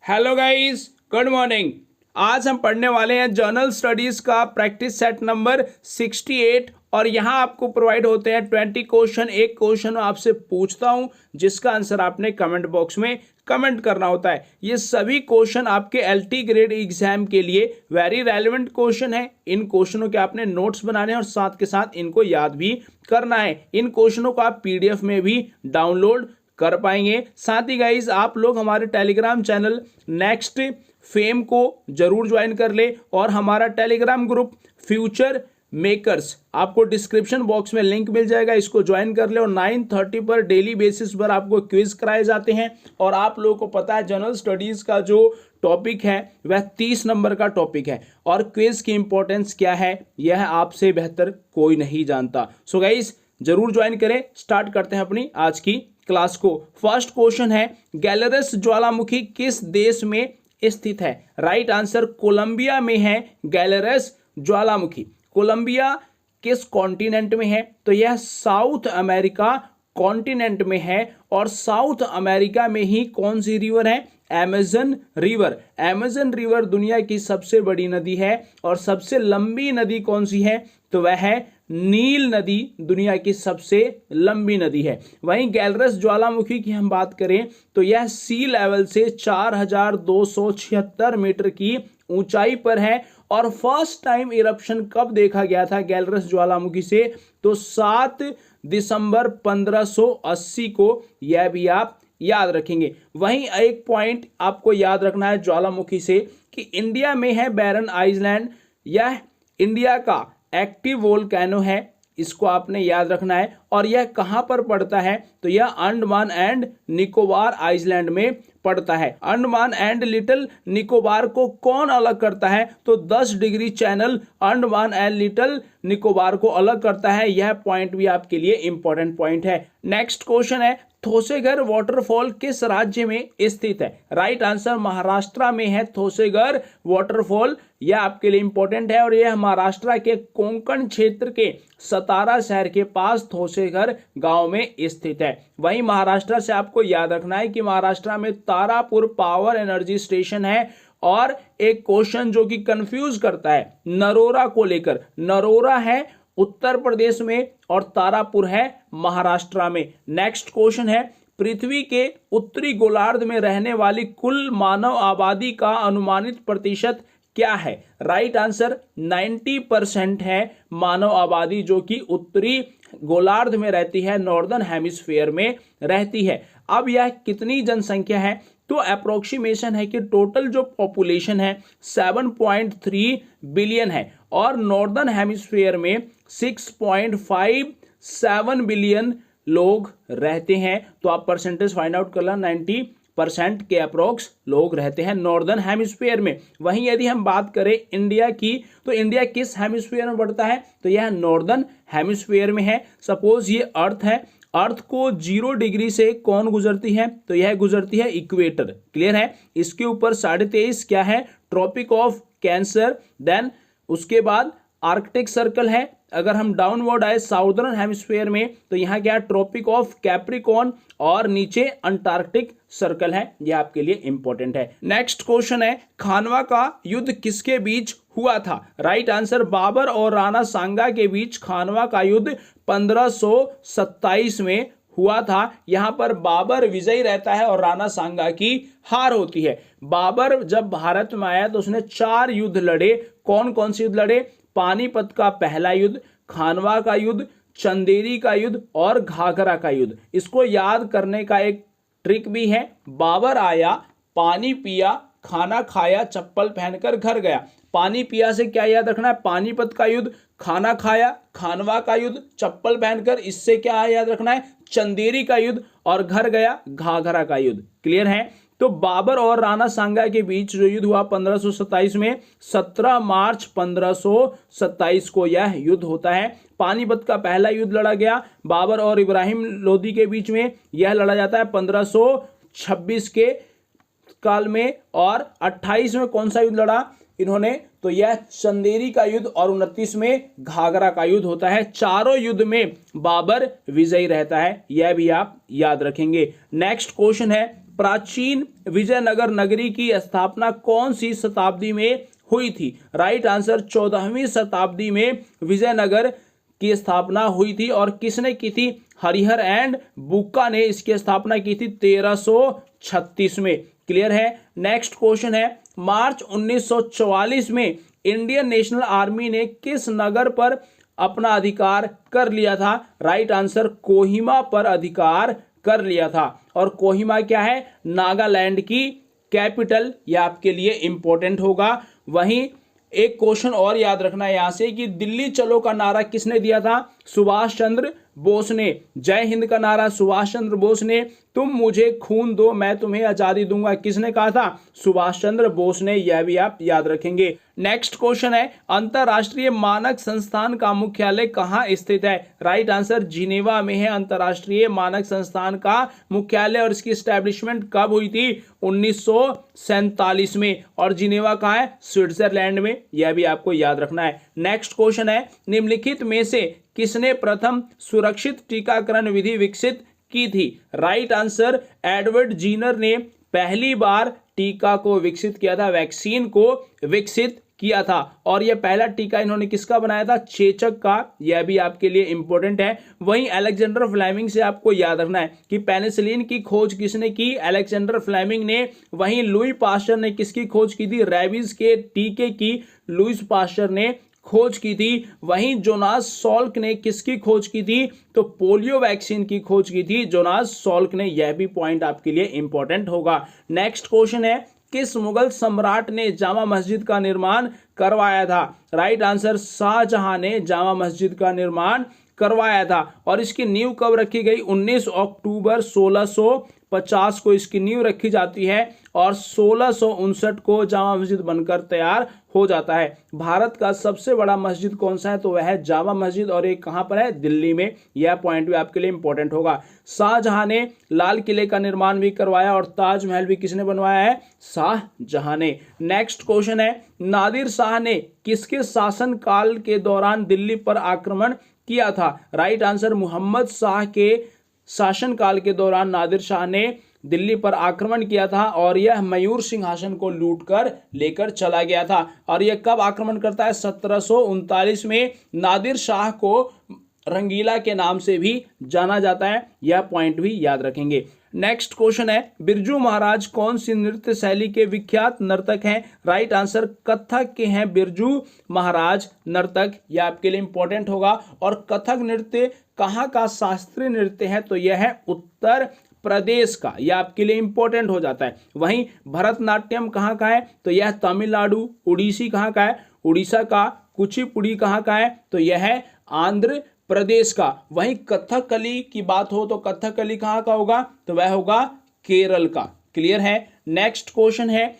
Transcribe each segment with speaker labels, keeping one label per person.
Speaker 1: Hello guys, good morning. आज हम पढ़ने वाले हैं जर्नल स्टडीज का प्रैक्टिस सेट नंबर 68 और यहाँ आपको प्रोवाइड होते हैं 20 क्वेश्चन। एक क्वेश्चन आपसे पूछता हूँ जिसका आंसर आपने कमेंट बॉक्स में कमेंट करना होता है। ये सभी क्वेश्चन आपके एलटी ग्रेड एग्जाम के लिए वेरी रेलिवेंट क्वेश्चन है। इन क्वेश्चनों के आपने नोट्स बनाने हैं और साथ के साथ इनको याद भी करना है। इन क्वेश्चनों को आप पीडीएफ में भी डाउनलोड कर पाएंगे। साथ ही गाइज आप लोग हमारे टेलीग्राम चैनल नेक्स्ट फेम को जरूर ज्वाइन कर ले और हमारा टेलीग्राम ग्रुप फ्यूचर मेकर्स आपको डिस्क्रिप्शन बॉक्स में लिंक मिल जाएगा, इसको ज्वाइन कर ले। और 9:30 पर डेली बेसिस पर आपको क्विज कराए जाते हैं और आप लोगों को पता है जनरल स्टडीज का जो टॉपिक है वह 30 नंबर का टॉपिक है और क्विज की इंपॉर्टेंस क्या है यह आपसे बेहतर कोई नहीं जानता। सो गाइज जरूर ज्वाइन करें। स्टार्ट करते हैं अपनी आज की क्लास को। फर्स्ट क्वेश्चन है, गैलरस ज्वालामुखी किस देश में स्थित है? राइट आंसर कोलंबिया में है गैलरस ज्वालामुखी। कोलंबिया किस कॉन्टिनेंट में है? तो यह साउथ अमेरिका कॉन्टिनेंट में है और साउथ अमेरिका में ही कौन सी रिवर है? Amazon river. अमेजन रिवर दुनिया की सबसे बड़ी नदी है और सबसे लंबी नदी कौन सी है? तो वह है नील नदी, दुनिया की सबसे लंबी नदी है। वहीं गैलरस ज्वालामुखी की हम बात करें तो यह सी लेवल से 4276 मीटर की ऊंचाई पर है और फर्स्ट टाइम इरप्शन कब देखा गया था गैलरस ज्वालामुखी से? तो 7 दिसंबर 1580 को। यह भी आप याद रखेंगे। वहीं एक पॉइंट आपको याद रखना है ज्वालामुखी से कि इंडिया में है बैरन आइलैंड। यह इंडिया का एक्टिव वोल्केनो है, इसको आपने याद रखना है। और यह कहां पर पड़ता है? तो यह अंडमान एंड निकोबार आइलैंड में पड़ता है। अंडमान एंड लिटिल निकोबार को कौन अलग करता है? तो 10 degree channel Andaman and little Nicobar को अलग करता है। यह पॉइंट भी आपके लिए इंपॉर्टेंट पॉइंट है। नेक्स्ट क्वेश्चन है, थोसेगर वाटरफॉल किस राज्य में स्थित है? राइट आंसर महाराष्ट्र में है थोसेगर वाटरफॉल। यह आपके लिए इंपॉर्टेंट है और यह महाराष्ट्र के कोंकण क्षेत्र के सतारा शहर के पास थोसेगर गांव में स्थित है। वहीं महाराष्ट्र से आपको याद रखना है कि महाराष्ट्र में तारापुर पावर एनर्जी स्टेशन है। और एक क्वेश्चन जो कि कंफ्यूज करता है नरोरा को लेकर, नरोरा है उत्तर प्रदेश में और तारापुर है महाराष्ट्र में। नेक्स्ट क्वेश्चन है, पृथ्वी के उत्तरी गोलार्ध में रहने वाली कुल मानव आबादी का अनुमानित प्रतिशत क्या है? राइट आंसर 90% है मानव आबादी जो कि उत्तरी गोलार्ध में रहती है, नॉर्दर्न हेमिस्फीयर में रहती है। अब यह कितनी जनसंख्या है? तो अप्रोक्सीमेशन है कि टोटल जो पॉपुलेशन है 7.3 बिलियन है और नॉर्दर्न हेमिस्फीयर में 6.57 बिलियन लोग रहते हैं। तो आप परसेंटेज फाइंड आउट कर लो, 90% के अप्रोक्स लोग रहते हैं नॉर्दर्न हेमिस्फीयर में। वहीं यदि हम बात करें इंडिया की तो इंडिया किस हेमिस्फीयर में पड़ता है? तो यह नॉर्दर्न हेमिस्फीयर में है। सपोज ये अर्थ है, अर्थ को 0 डिग्री से कौन गुजरती है? तो यह गुजरती है इक्वेटर। क्लियर है? इसके ऊपर 23.5 क्या है? Tropic of cancer. देन उसके बाद आर्कटिक सर्कल है। अगर हम डाउनवर्ड आए साउदर्न हेमिस्फीयर में तो यहाँ क्या है? ट्रॉपिक ऑफ कैप्रिकॉर्न और नीचे अंटार्कटिक सर्कल है। यह आपके लिए इंपॉर्टेंट है। नेक्स्ट क्वेश्चन है, खानवा का युद्ध किसके बीच हुआ था? राइट आंसर बाबर और राणा सांगा के बीच खानवा का युद्ध 1527 में हुआ था। यहां पर बाबर विजयी रहता है और राणा सांगा की हार होती है। बाबर जब भारत में आया तो उसने 4 युद्ध लड़े। कौन कौन से युद्ध लड़े? पानीपत का पहला युद्ध, खानवा का युद्ध, चंदेरी का युद्ध और घाघरा का युद्ध। इसको याद करने का एक ट्रिक भी है। बाबर आया, पानी पिया, खाना खाया, चप्पल पहनकर घर गया। पानी पिया से क्या याद रखना है? पानीपत का युद्ध। खाना खाया, खानवा का युद्ध, चप्पल पहनकर, इससे क्या याद रखना है? चंदेरी का युद्ध। और घर गया, घाघरा का युद्ध। क्लियर है? तो बाबर और राणा सांगा के बीच जो युद्ध हुआ 1527 में, 17 मार्च 1527 को यह युद्ध होता है। पानीपत का पहला युद्ध लड़ा गया बाबर और इब्राहिम लोदी के बीच में। यह लड़ा जाता है 1526 के काल में। और 28 में कौन सा युद्ध लड़ा इन्होंने? तो यह चंदेरी का युद्ध। और 29 में घाघरा का युद्ध होता है। चारों युद्ध में बाबर विजयी रहता है। यह भी आप याद रखेंगे। नेक्स्ट क्वेश्चन है, प्राचीन विजयनगर नगरी की स्थापना कौन सी शताब्दी में हुई थी? राइट आंसर 14वीं शताब्दी में विजयनगर की स्थापना हुई थी। और किसने की थी? हरिहर एंड बुक्का ने इसकी स्थापना की थी 1336 में। क्लियर है। नेक्स्ट क्वेश्चन है, मार्च 1944 में इंडियन नेशनल आर्मी ने किस नगर पर अपना अधिकार कर लिया था? राइट आंसर कोहिमा पर अधिकार कर लिया था। और कोहिमा क्या है? नागालैंड की कैपिटल। यह आपके लिए इंपॉर्टेंट होगा। वहीं एक क्वेश्चन और याद रखना है यहां से कि दिल्ली चलो का नारा किसने दिया था? सुभाष चंद्र बोस ने। जय हिंद का नारा सुभाष चंद्र बोस ने। तुम मुझे खून दो मैं तुम्हें आजादी दूंगा, किसने कहा था? सुभाष चंद्र बोस ने। यह भी आप याद रखेंगे। नेक्स्ट क्वेश्चन है, अंतरराष्ट्रीय मानक संस्थान का मुख्यालय कहां स्थित है? राइट आंसर जिनेवा में है अंतरराष्ट्रीय मानक संस्थान का मुख्यालय। और इसकी एस्टैब्लिशमेंट कब हुई थी? 1947 में। और जिनेवा कहां है? स्विट्जरलैंड में। यह भी आपको याद रखना है। नेक्स्ट क्वेश्चन है, निम्नलिखित में से किसने प्रथम सुरक्षित टीकाकरण विधि विकसित की थी? राइट आंसर एडवर्ड जीनर ने पहली बार टीका को विकसित किया था, वैक्सीन को विकसित किया था। और यह पहला टीका इन्होंने किसका बनाया था? चेचक का। यह भी आपके लिए इंपॉर्टेंट है। वहीं अलेक्जेंडर फ्लेमिंग से आपको याद रखना है कि पेनिसिलिन की खोज किसने की? अलेक्जेंडर फ्लेमिंग ने। वहीं लुई पास्चर ने किसकी खोज की थी? रेबीज के टीके की लुईस पास्चर ने खोज की थी। वहीं जोनास सॉल्क ने किसकी खोज की थी? तो पोलियो वैक्सीन की खोज की थी जोनास सॉल्क ने। यह भी पॉइंट आपके लिए इंपॉर्टेंट होगा। नेक्स्ट क्वेश्चन है, किस मुगल सम्राट ने जामा मस्जिद का निर्माण करवाया था? राइट आंसर शाहजहां ने जामा मस्जिद का निर्माण करवाया था। और इसकी नींव कब रखी गई? 19 अक्टूबर 1650 को इसकी नींव रखी जाती है। और 1659 को जामा मस्जिद बनकर तैयार हो जाता है। भारत का सबसे बड़ा मस्जिद कौन सा है? तो वह है जामा मस्जिद। और एक कहां पर है? दिल्ली में। यह पॉइंट भी आपके लिए इंपॉर्टेंट होगा। शाहजहां ने लाल किले का निर्माण भी करवाया। और ताजमहल भी किसने बनवाया है? शाहजहां ने। नेक्स्ट क्वेश्चन है, नादिर शाह ने किसके शासन काल के दौरान दिल्ली पर आक्रमण किया था? राइट आंसर मोहम्मद शाह के शासनकाल के दौरान नादिर शाह ने दिल्ली पर आक्रमण किया था। और यह मयूर सिंहासन को लूटकर लेकर चला गया था। और यह कब आक्रमण करता है? 1739 में। नादिर शाह को रंगीला के नाम से भी जाना जाता है। यह पॉइंट भी याद रखेंगे। नेक्स्ट क्वेश्चन है, बिरजू महाराज कौन सी नृत्य शैली के विख्यात नर्तक हैं? राइट आंसर कथक के हैं बिरजू महाराज नर्तक। यह आपके लिए इंपॉर्टेंट होगा। और कथक नृत्य कहाँ का शास्त्रीय नृत्य है? तो यह है उत्तर प्रदेश का। यह आपके लिए इंपॉर्टेंट हो जाता है। वहीं भरतनाट्यम कहाँ का है? तो यह तमिलनाडु। उड़ीसी कहाँ का है? उड़ीसा का। कुचिपुड़ी कहाँ का है? तो यह है आंध्र प्रदेश का। वहीं कथकली की बात हो तो कथकली कहाँ का होगा? तो वह होगा केरल का। क्लियर है। नेक्स्ट क्वेश्चन है,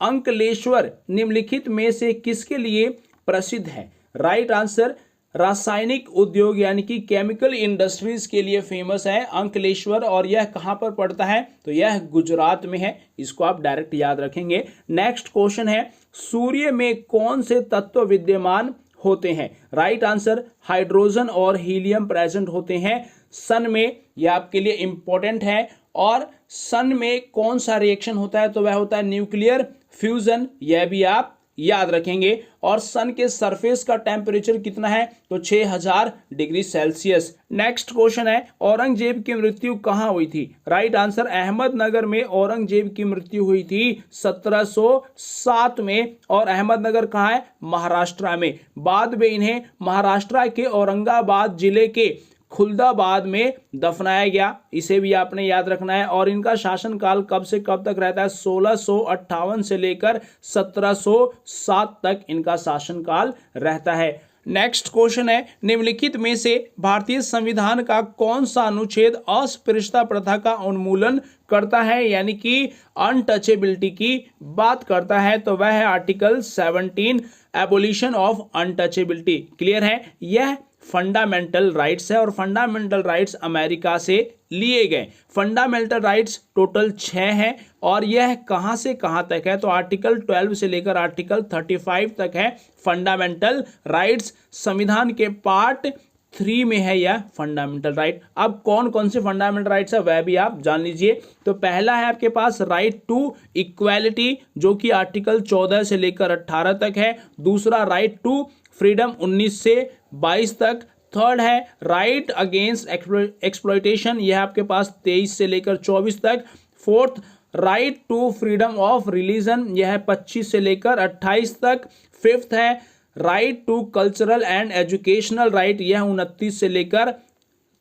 Speaker 1: अंकलेश्वर निम्नलिखित में से किसके लिए प्रसिद्ध है? राइट आंसर रासायनिक उद्योग यानी कि केमिकल इंडस्ट्रीज के लिए फेमस है अंकलेश्वर। और यह कहां पर पड़ता है? तो यह गुजरात में है। इसको आप डायरेक्ट याद रखेंगे। नेक्स्ट क्वेश्चन है, सूर्य में कौन से तत्व विद्यमान होते हैं? राइट आंसर हाइड्रोजन और हीलियम प्रेजेंट होते हैं सन में। यह आपके लिए इंपॉर्टेंट है। और सन में कौन सा रिएक्शन होता है? तो वह होता है न्यूक्लियर फ्यूजन। यह भी आप याद रखेंगे। और सन के सरफेस का टेम्परेचर कितना है? तो 6000 डिग्री सेल्सियस। नेक्स्ट क्वेश्चन है, औरंगजेब की मृत्यु कहां हुई थी? राइट आंसर अहमदनगर में औरंगजेब की मृत्यु हुई थी 1707 में। और अहमदनगर कहां है? महाराष्ट्र में। बाद में इन्हें महाराष्ट्र के औरंगाबाद जिले के खुलदाबाद में दफनाया गया। इसे भी आपने याद रखना है। और इनका शासनकाल कब से कब तक रहता है? 1658 से लेकर 1707 तक इनका शासनकाल रहता है। नेक्स्ट क्वेश्चन है, निम्नलिखित में से भारतीय संविधान का कौन सा अनुच्छेद अस्पृश्यता प्रथा का उन्मूलन करता है यानी कि अनटचेबिलिटी की बात करता है? तो वह है article 17 abolition of untouchability. Clear है। यह फंडामेंटल राइट्स है। और फंडामेंटल राइट्स अमेरिका से लिए गए। फंडामेंटल राइट्स टोटल 6 हैं। और यह कहां से कहां तक है? तो आर्टिकल 12 से लेकर आर्टिकल 35 तक है फंडामेंटल राइट्स। संविधान के पार्ट 3 में है यह फंडामेंटल राइट। अब कौन कौन से फंडामेंटल राइट्स है वह भी आप जान लीजिए। तो पहला है आपके पास राइट टू इक्वालिटी, जो कि आर्टिकल 14 से लेकर 18 तक है। दूसरा राइट टू फ्रीडम 19 से 22 तक। थर्ड है राइट अगेंस्ट एक्सप्लॉयटेशन, यह आपके पास 23 से लेकर 24 तक। Fourth right to freedom of religion, यह है 25 से लेकर 28 तक। फिफ्थ है right to cultural and educational right, यह 29 से लेकर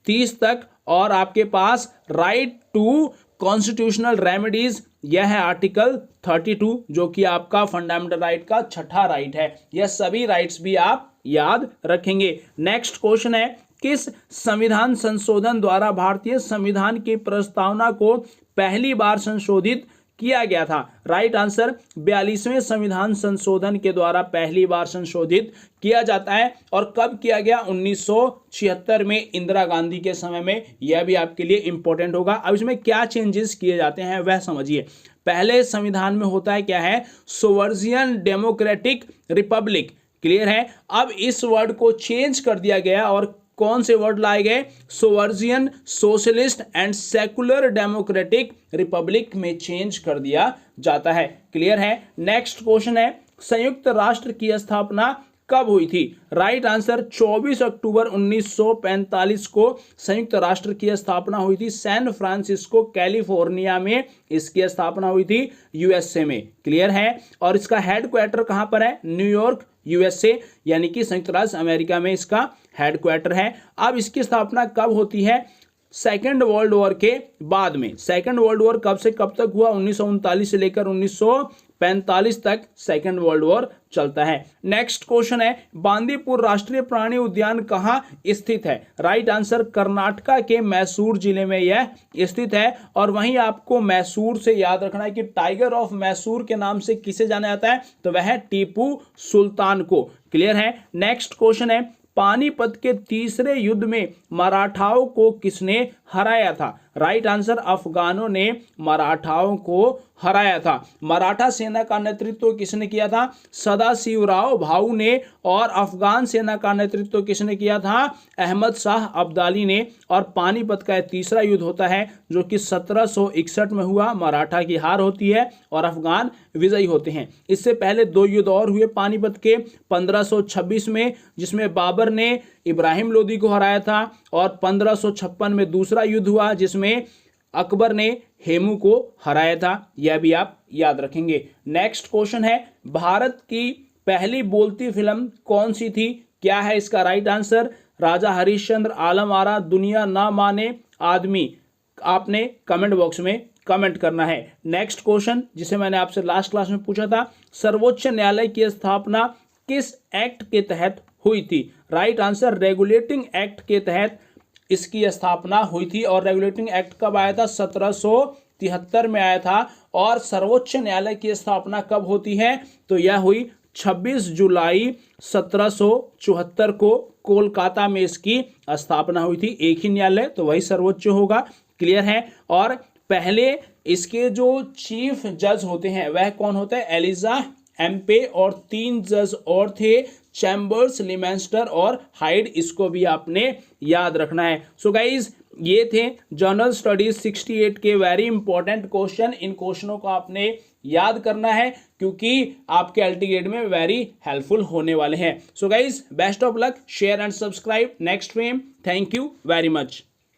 Speaker 1: 30 तक। और आपके पास राइट टू कॉन्स्टिट्यूशनल रेमेडीज, यह है आर्टिकल 32, जो कि आपका फंडामेंटल राइट का छठा राइट है। यह सभी राइट्स भी आप याद रखेंगे। नेक्स्ट क्वेश्चन है, किस संविधान संशोधन द्वारा भारतीय संविधान की प्रस्तावना को पहली बार संशोधित किया गया था? राइट आंसर 42वें संविधान संशोधन के द्वारा पहली बार संशोधित किया जाता है। और कब किया गया? 1976 में, इंदिरा गांधी के समय में। यह भी आपके लिए इंपॉर्टेंट होगा। अब इसमें क्या चेंजेस किए जाते हैं वह समझिए। पहले संविधान में होता है क्या है? सोवर्जियन डेमोक्रेटिक रिपब्लिक, क्लियर है। अब इस वर्ड को चेंज कर दिया गया और कौन से वर्ड लाए गए? Sovereign socialist and secular democratic republic में चेंज कर दिया जाता है, क्लियर है। नेक्स्ट क्वेश्चन है, संयुक्त राष्ट्र की स्थापना कब हुई थी? राइट आंसर 24 अक्टूबर 1945 को संयुक्त राष्ट्र की स्थापना हुई थी। सैन फ्रांसिस्को कैलिफोर्निया में इसकी स्थापना हुई थी, यूएसए में, क्लियर है। और इसका हेडक्वार्टर कहां पर है? न्यूयॉर्क, यूएसए, यानी कि संयुक्त राष्ट्र अमेरिका में इसका हेडक्वार्टर है। अब इसकी स्थापना कब होती है? सेकेंड वर्ल्ड वॉर के बाद में। सेकेंड वर्ल्ड वॉर कब से कब तक हुआ? 1939 से लेकर 1945 तक सेकेंड वर्ल्ड वॉर चलता है। नेक्स्ट क्वेश्चन है, बांदीपुर राष्ट्रीय प्राणी उद्यान कहाँ स्थित है? राइट आंसर कर्नाटका के मैसूर जिले में यह स्थित है। और वहीं आपको मैसूर से याद रखना है कि टाइगर ऑफ मैसूर के नाम से किसे जाना जाता है? तो वह है टीपू सुल्तान को, क्लियर है। नेक्स्ट क्वेश्चन है, पानीपत के तीसरे युद्ध में मराठाओं को किसने हराया था? राइट आंसर अफगानों ने मराठाओं को हराया था। मराठा सेना का नेतृत्व किसने किया था? सदाशिवराव भाऊ ने। और अफगान सेना का नेतृत्व किसने किया था? अहमद शाह अब्दाली ने। और पानीपत का तीसरा युद्ध होता है जो कि 1761 में हुआ। मराठा की हार होती है और अफगान विजयी होते हैं। इससे पहले 2 युद्ध और हुए पानीपत के, 1526 में जिसमें बाबर ने इब्राहिम लोदी को हराया था। और 1556 में दूसरा युद्ध हुआ जिसमें अकबर ने हेमू को हराया था। यह भी आप याद रखेंगे। नेक्स्ट क्वेश्चन है, भारत की पहली बोलती फिल्म कौन सी थी? क्या है इसका राइट आंसर? राजा हरिश्चंद्र, आलम आरा, दुनिया ना माने आदमी। आपने कमेंट बॉक्स में कमेंट करना है। नेक्स्ट क्वेश्चन जिसे मैंने आपसे लास्ट क्लास में पूछा था, सर्वोच्च न्यायालय की स्थापना किस एक्ट के तहत हुई थी? राइट आंसर रेगुलेटिंग एक्ट के तहत इसकी स्थापना हुई थी। और रेगुलेटिंग एक्ट कब आया था? 1773 में आया था। और सर्वोच्च न्यायालय की स्थापना कब होती है? तो यह हुई 26 जुलाई 1774 को कोलकाता में इसकी स्थापना हुई थी। एक ही न्यायालय, तो वही सर्वोच्च होगा, क्लियर है। और पहले इसके जो चीफ जज होते हैं वह कौन होता है? एलिजा एम्पे। और 3 जज और थे, चैम्बर्स, लिमेंस्टर और हाइड। इसको भी आपने याद रखना है। सो गाइज, ये थे जनरल स्टडीज 68 के वेरी इंपॉर्टेंट क्वेश्चन। इन क्वेश्चनों को आपने याद करना है क्योंकि आपके अल्टीग्रेड में वेरी हेल्पफुल होने वाले हैं। So guys, best of luck, share and subscribe. Next fame, thank you very much.